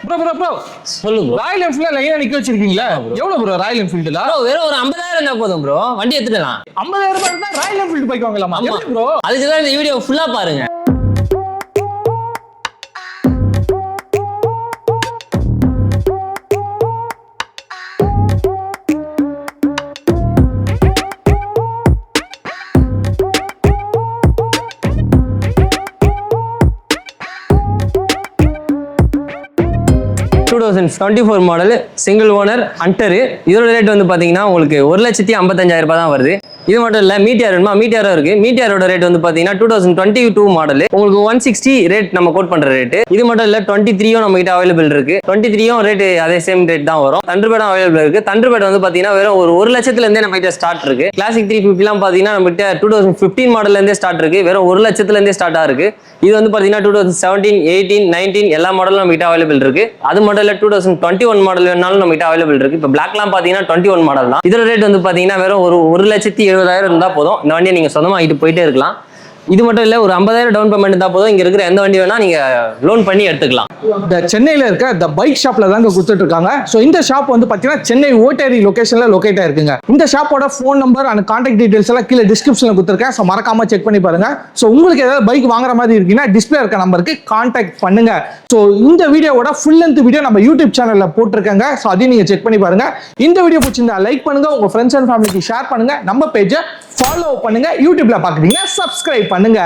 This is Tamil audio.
ப்ரோ சொல்லு ப்ரோ. ராயல் என்ஃபீல்ட்ல லைனா நிக்க வச்சிருக்கீங்களா? எவ்வளவு ப்ரோ ராயல் என்ஃபீல்ட்ல? ப்ரோ வெறும் ஒரு 50,000 இருந்தா போதும் ப்ரோ, வண்டி எடுத்துடலாம். 50,000 ரூபாய் இருந்தா ராயல் என்ஃபீல்ட் பைக் வாங்கலாமா? ஆமா ப்ரோ அதுக்கு தான் இந்த வீடியோ ஃபுல்லா பாருங்க. Model single owner Hunter. இதோட ரேட் வந்து பாத்தீங்கன்னா உங்களுக்கு 1,55,000 ரூபாய் தான் வருது. இது மட்டும் இல்ல மீட்டியார் வேணுமா, மீட்டியாரும் இருக்கு. மீட்டியாரோட ரேட் வந்து பாத்தீங்கன்னா 2022 மாடல், உங்களுக்கு 160 ரேட் நம்ம கோட் பண்ற ரேட். இது மட்டும் இல்ல 23 நம்ம கிட்ட அவைலபிள் இருக்கு. 23 ரேட் அதே சேம் ரேட் தான் வரும். தண்டர்பேடும் அவைலபிள் இருக்கு. தண்டர்பேட் வந்து பாத்தீங்கன்னா வெறும் ஒரு 1 லட்சத்துல இருந்தே நம்ம கிட்ட ஸ்டார்ட் இருக்கு. கிளாசிக் 350 எல்லாம் பாத்தீங்கன்னா நம்ம கிட்ட 2015 மாடல்ல இருந்தே ஸ்டார்ட் இருக்கு. வெறும் 1 லட்சத்துல இருந்தே ஸ்டார்ட் ஆயிருக்கு. இது வந்து பாத்தீங்கன்னா 2017, 18, 19 எல்லா மாடலும் நம்ம கிட்ட அவைலபிள் இருக்கு. அது மட்டும் இல்ல 2021 மாடல் வேணாலும் நம்ம கிட்ட அவைலபிள் இருக்கு. இப்போ பிளாக்லாம் பாத்தீங்கன்னா 21 மாடல் தான். இதோட ரேட் வந்து பாத்தீங்கன்னா வெறும் ஒரு 1,70,000 இருந்தா போதும். இந்த வண்டியை நீங்க சொந்தமா ஆகிட்டு போயிட்டே இருக்கலாம். இது மட்டும் இல்ல ஒரு 50,000 டவுன் பேமெண்ட் இருந்தா போதும். இங்க இருக்கிற எந்த வண்டி வேணா நீங்க லோன் பண்ணி எடுத்துக்கலாம். இந்த சென்னையில இருக்க இந்த பைக் ஷாப்ல தாங்க கொடுத்துட்டு இருக்காங்க. ஸோ இந்த ஷாப் வந்து பாத்தீங்கன்னா சென்னை ஓட்டேரி லொகேஷன்ல லொகேட் ஆயிருக்குங்க. இந்த ஷாப்போட phone number and contact details எல்லாம் கீழே டிஸ்கிரிப்ஷன்ல கொடுத்துருக்கேன். ஸோ மறக்காம செக் பண்ணி பாருங்க. ஸோ உங்களுக்கு ஏதாவது பைக் வாங்குற மாதிரி இருக்குன்னா டிஸ்பிளே இருக்க நம்பருக்கு கான்டாக்ட் பண்ணுங்க. ஸோ இந்த வீடியோவோட ஃபுல் லென்த் வீடியோ நம்ம யூடியூப் சேனல்ல போட்டிருக்காங்க. ஸோ அதையும் நீங்க செக் பண்ணி பாருங்க. இந்த வீடியோ பிடிச்சிருந்தா லைக் பண்ணுங்க, உங்க ஃப்ரெண்ட்ஸ் அண்ட் ஃபேமிலிக்கு ஷேர் பண்ணுங்க, நம்ம பேஜை ஃபாலோ பண்ணுங்க, யூடியூப்ல பாக்குறீங்கன்னா சப்ஸ்கிரைப் பண்ணுங்க.